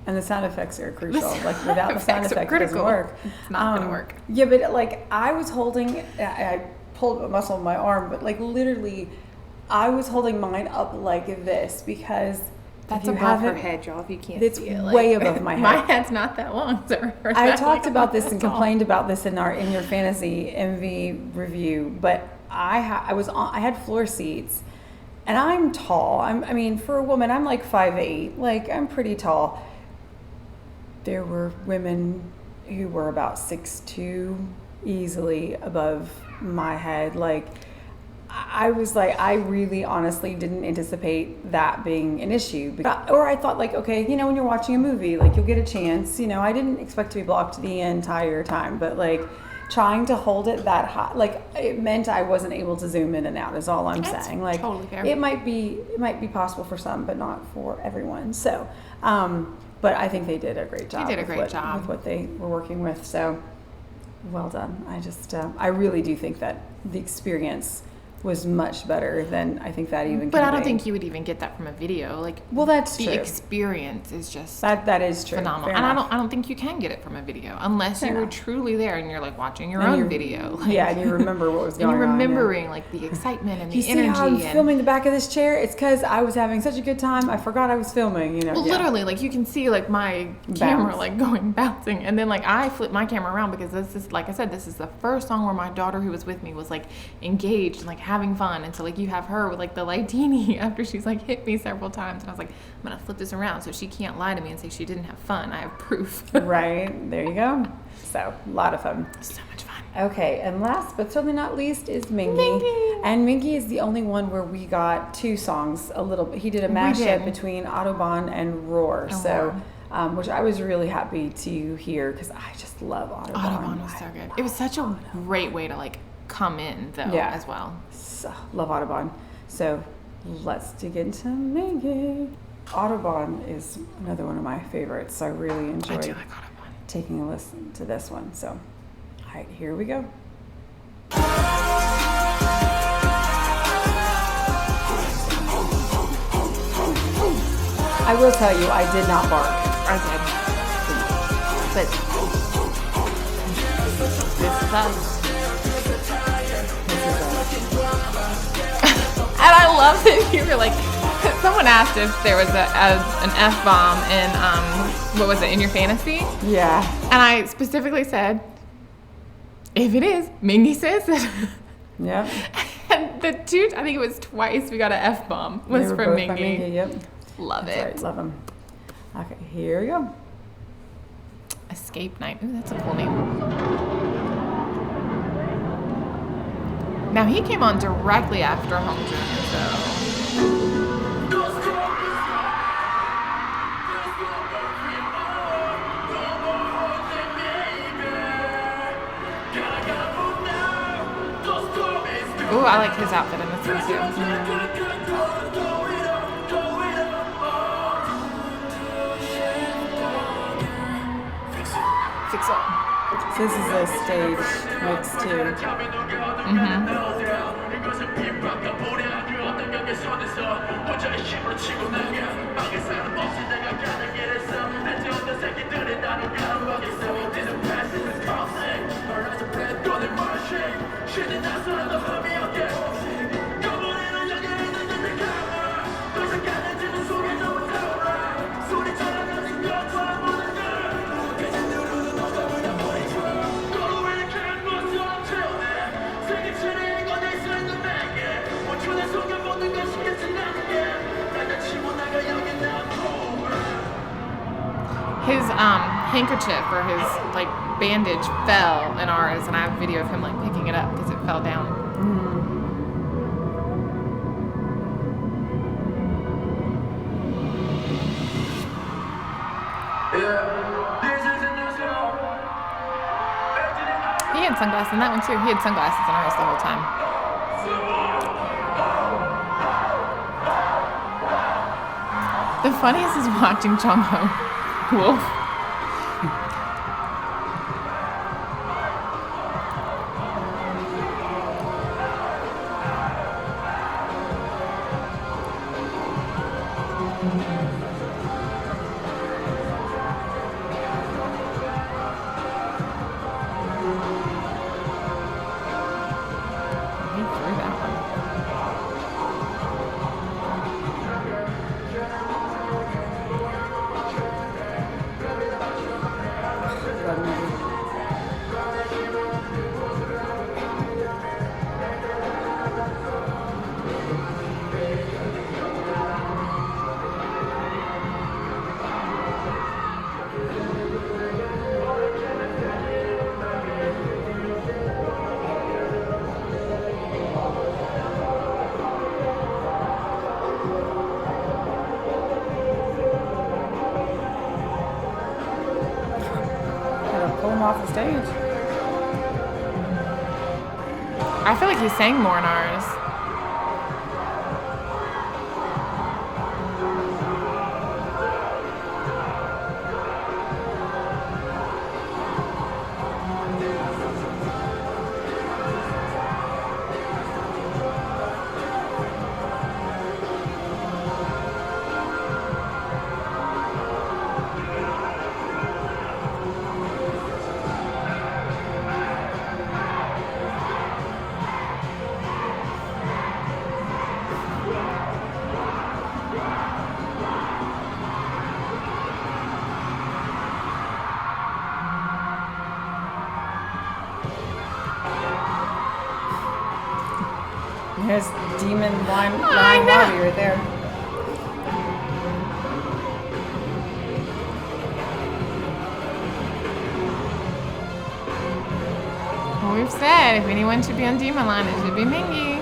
and the sound effects are crucial. Like without the sound effects are effects, it doesn't critical. work. It's not gonna work. Yeah, but like I was holding, I pulled a muscle in my arm, but like literally, I was holding mine up like this because That's if you above her haven't- head, y'all. If you can't It's see it, like, way above my head. My head's not that long, so I talked about this and complained about this in your fantasy MV review, but I had floor seats, and I'm tall. I mean, for a woman, I'm like 5'8", like I'm pretty tall. There were women who were about 6'2", easily above my head. Like I was like, I really honestly didn't anticipate that being an issue. Or I thought like, okay, you know, when you're watching a movie, like you'll get a chance, you know, I didn't expect to be blocked the entire time, but like trying to hold it that high, like it meant I wasn't able to zoom in and out is all I'm That's saying. Like totally fair. it might be possible for some, but not for everyone. So, but I think they did a great job. They did a great job with what they were working with. So well done. I just, I really do think that the experience was much better than I think that even. But I don't conveyed. think you would even get that from a video. Like, Well, that's the true. experience is just That is true. phenomenal. Fair And enough. I don't think you can get it from a video unless Fair you were enough. truly there and you're like watching your And own you- video. Like, Yeah, and you remember what was and going you're on. yeah. remembering like the excitement and You the see energy. how I'm and, filming the back of this chair? It's because I was having such a good time. I forgot I was filming. You know. Well, yeah. literally, like you can see like my camera Bounce. like going bouncing, and then like I flip my camera around because this is, like I said, this is the first song where my daughter who was with me was like engaged and like having fun, and so like you have her with like the lightini after she's like hit me several times, and I was like, I'm gonna flip this around so she can't lie to me and say she didn't have fun. I have proof. Right. There you go. So a lot of fun. So much fun. Okay, and last but certainly not least is Mingi. Mingi. And Mingi is the only one where we got two songs a little bit. He did a mashup did. between Autobahn and Roar. Oh, So, wow. which I was really happy to hear because I just love Autobahn. Autobahn was so good. It was such a great way to like come in though Yeah. as well. So, love Autobahn. So let's dig into Mingi. Autobahn is another one of my favorites. So I really I enjoyed do like Autobahn. taking a listen to this one. So, all right, here we go. I will tell you, I did not bark. I did. But this is us. And I love that you were like, someone asked if there was an F-bomb in, what was it, in your fantasy? Yeah. And I specifically said, if it is, Mingi says it. Yep. And I think it was twice we got an F-bomb was They were from both by Mingi. Mingi, yep. Love That's it. right, love them. Okay, here we go. Escape Night. Ooh, that's a cool name. Now he came on directly after Hongjoong, so ooh, I like his outfit in this one too. Fix it. So this is a stage mix too. His handkerchief or his like bandage fell in ours, and I have a video of him like picking it up because it fell down. He had sunglasses in that one too. He had sunglasses in ours the whole time. The The funniest is watching Jongho wolf. He threw that one. Love Mingi. Gotta pull him off the stage. I feel like he sang more in ours. There's demon line I know. Bobby right there. Well, we've said if anyone should be on Demon Line, it should be Mingi.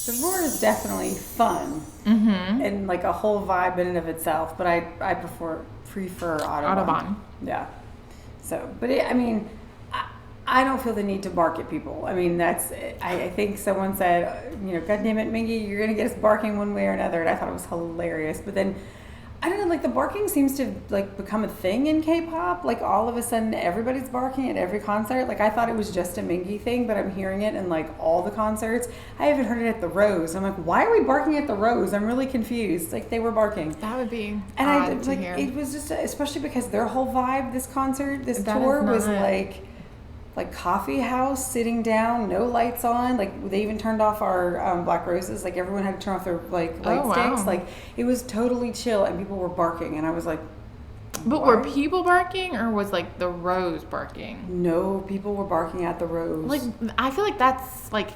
The roar is definitely fun and like a whole vibe in and of itself, but I prefer Autobahn. Autobahn. Yeah. So, but I don't feel the need to bark at people. I mean, I think someone said, God damn it, Mingi, you're gonna get us barking one way or another, and I thought it was hilarious. But then, I don't know, like the barking seems to like become a thing in K-pop. Like all of a sudden, everybody's barking at every concert. Like I thought it was just a Mingi thing, but I'm hearing it in like all the concerts. I haven't heard it at the Rose. I'm like, why are we barking at the Rose? I'm really confused. Like they were barking. That would be And odd to hear. it was just, especially because their whole vibe, this concert, this That tour is was not- like coffee house, sitting down, no lights on. Like they even turned off our Black Roses. Like everyone had to turn off their like light Oh, wow. sticks. Like it was totally chill, and people were barking, and I was like, But why? were people barking or was like the Rose barking? No, people were barking at the Rose. Like I feel like that's like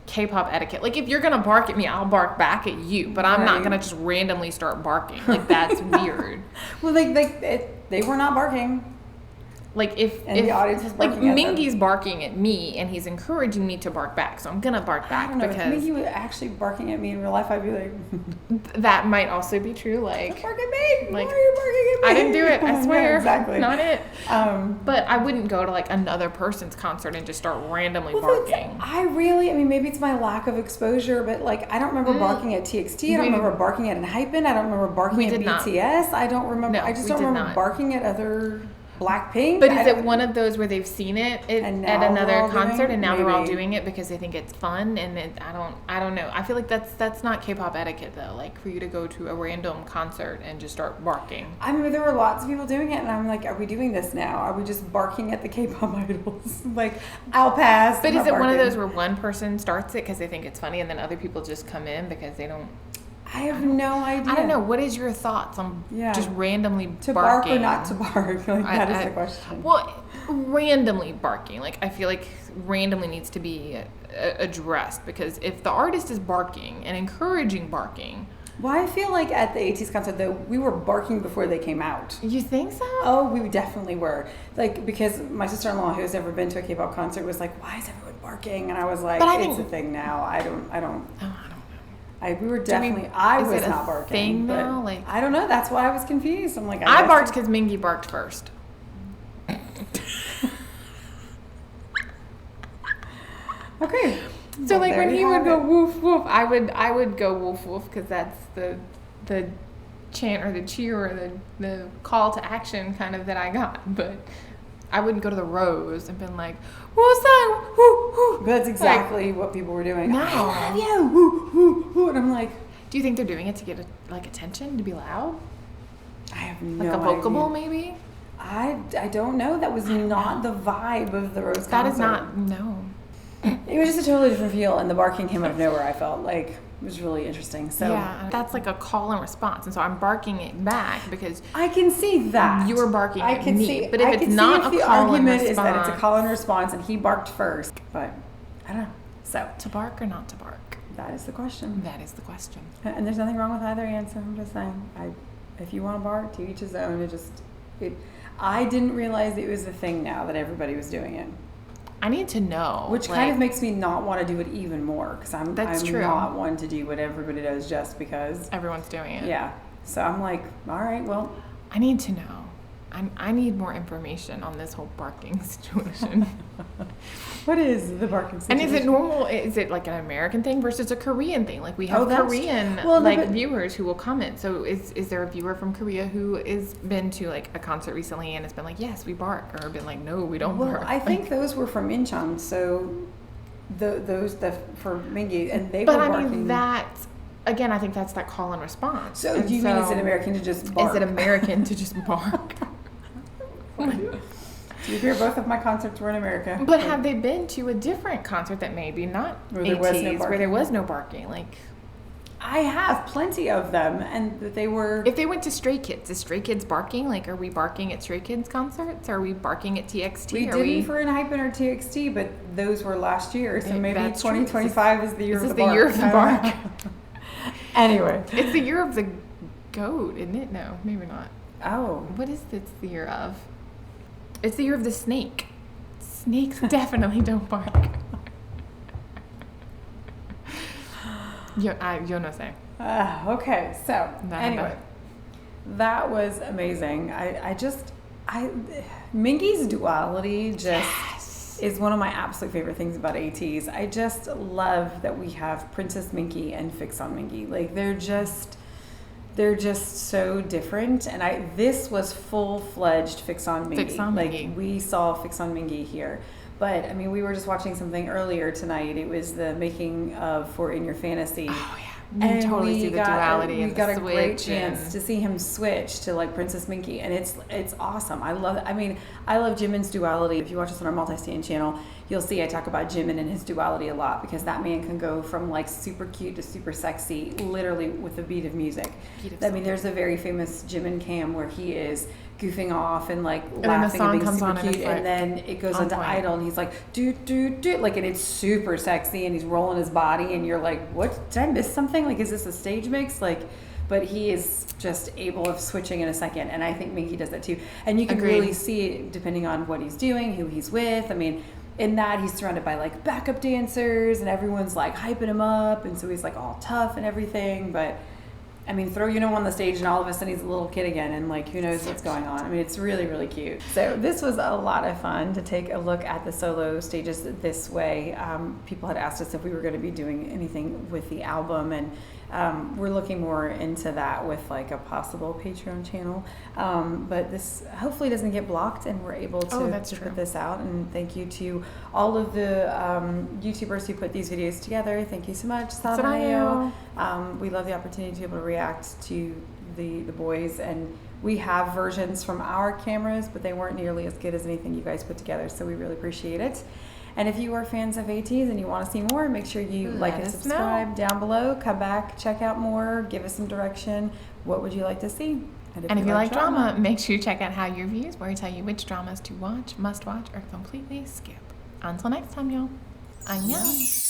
K-pop etiquette. Like if you're gonna bark at me, I'll bark back at you. But I'm not Right. gonna just randomly start barking. Like that's weird. well, they were not barking. Like if And the audience was barking at them. Mingi's barking at me and he's encouraging me to bark back, so I'm gonna bark I back don't know. If because Mingi was actually barking at me in real life, I'd be like, that might also be true. Like bark at me. Like, Why are you barking at me? I didn't do it. I Yeah, swear. exactly. Not it. Um, But I wouldn't go to like another person's concert and just start randomly Well, barking. maybe it's my lack of exposure, but like I don't remember barking at TXT. I don't We- remember barking at Enhypen. I don't remember barking We at did not. BTS. I don't remember. No, I just we don't did remember not. barking at other Blackpink. But I is it don't- one of those where they've seen it And at now another they're all concert doing it? and now they're all Maybe. doing it because they think it's fun and I don't know. I feel like that's not K-pop etiquette though. Like for you to go to a random concert and just start barking. I mean, there were lots of people doing it, and I'm like, are we doing this now? Are we just barking at the K-pop idols? Like, I'll pass. But I'm is not it one of barking. those where one person starts it because they think it's funny and then other people just come in because they don't? I have no idea. I don't know. What is your thoughts on Yeah. just randomly To bark barking? or not to bark? Like, that is I- the question. Well, randomly barking. Like I feel like randomly needs to be addressed because if the artist is barking and encouraging barking, Well, I feel like at the ATEEZ concert, though, we were barking before they came out. You think so? Oh, we definitely were. Like, because my sister-in-law, who's never been to a K-pop concert, was like, why is everyone barking? And I was like, But I it's think- a thing now. I don't. Oh, I don't know. We were definitely, I is was it a not barking. thing but now? Like- I don't know. That's why I was confused. I'm like, I guess barked because Mingi barked first. Okay. So Well, like there when you he would have go it. woof woof, I would go woof woof because that's the chant or the cheer or the call to action kind of that I got. But I wouldn't go to the rows and been like Woosang woo woo. That's exactly what people were doing. No. I love you. Woo, woo, woo. And I'm like, Do you think they're doing it to get like attention, to be loud, I have no like a idea. vocable maybe? I don't know. That was not the vibe of the Rose concert. That is not no. It was just a totally different feel, and the barking came out of nowhere. I felt like it was really interesting. So Yeah, that's like a call and response, and so I'm barking it back because I can see that you were barking I at can me. see, But if I it's can not see if a the call and argument is that it's a response- call and response, and he barked first. But I don't know. So to bark or not to bark? that is the question. That is the question. And there's nothing wrong with either answer. I'm just saying, if you want to bark, to each his own. I didn't realize it was a thing now that everybody was doing it, I need to know. which kind of makes me not want to do it even more because I'm That's true. not one to do what everybody does just because. everyone's doing it. Yeah. So I'm like, all right, well, I need to know. I need more information on this whole barking situation. what is the barking And situation? is it normal? Is it like an American thing versus a Korean thing? Like we have that's- Korean well, no, like but- viewers who will comment. So is there a viewer from Korea who has been to like a concert recently and has been like, yes, we bark, or been like, no, we don't Well, bark? I think those were from Incheon, so those for Mingi, and they But were I barking. mean that again. I think that's that call and response. So And do you mean is it American to just bark? Is it American to just bark? To be fair, both of my concerts were in America. But have they been to a different concert that maybe not Where there was no ATEEZ, where there barking? was no barking? Like I have plenty of them, and that they were. if they went to Stray Kids, is Stray Kids barking? Like are we barking at Stray Kids concerts? Are we barking at TXT? We Are didn't for Unhypen or TXT, but those were last year, so maybe That's true. 2025 is the year Is of this the the bark. year of the I don't bark? know. Anyway. It's the year of the goat, isn't it? No, maybe not. Oh. What is this the year of? It's the year of the snake. Snakes definitely don't bark. Yeosang. Okay, so Not anyway, that was amazing. Mingi's duality just is one of my absolute favorite things about ATEEZ. I just love that we have Princess Mingi and Fix on Mingi. Like they're just so different. And this was full-fledged Fix on Mingi. Fix on like Mingi. we saw Fix on Mingi here. But I mean, we were just watching something earlier tonight. It was the making of For In Your Fantasy. Oh yeah. You totally see the duality we and got the a switch great chance and- to see him switch to like Princess Mingi, and it's awesome. I love Jimin's duality. If you watch us on our multi-stand channel, you'll see I talk about Jimin and his duality a lot because that man can go from like super cute to super sexy literally with the beat of music. I mean, there's a very famous Jimin cam where he is goofing off and like then the laughing song and being comes super on and cute, it's, like, and then it goes on onto point. Idol and he's like do like, and it's super sexy and he's rolling his body and you're like, what, did I miss something? Like, is this a stage mix? Like, but he is just able of switching in a second, and I think Mingi does that too. And you can Agreed. really see it depending on what he's doing, who he's with. I mean, in that he's surrounded by like backup dancers and everyone's like hyping him up, and so he's like all tough and everything. But I mean, throw Yunho on the stage and all of a sudden he's a little kid again, and like who knows what's going on. I mean, it's really, really cute. So this was a lot of fun to take a look at the solo stages this way. People had asked us if we were going to be doing anything with the album, and we're looking more into that with like a possible Patreon channel. But this hopefully doesn't get blocked and we're able to, that's to true. put this out. And thank you to all of the YouTubers who put these videos together. Thank you so much. Saranhayo. We love the opportunity to be able to react to the boys, and we have versions from our cameras, but they weren't nearly as good as anything you guys put together, so we really appreciate it. And if you are fans of ATEEZ and you want to see more, make sure you like and us subscribe down below. Come back, check out more, give us some direction. What would you like to see? And if you like drama, make sure you check out Hallyu Reviews, where we tell you which dramas to watch, must watch, or completely skip. Until next time, y'all. Annyeong.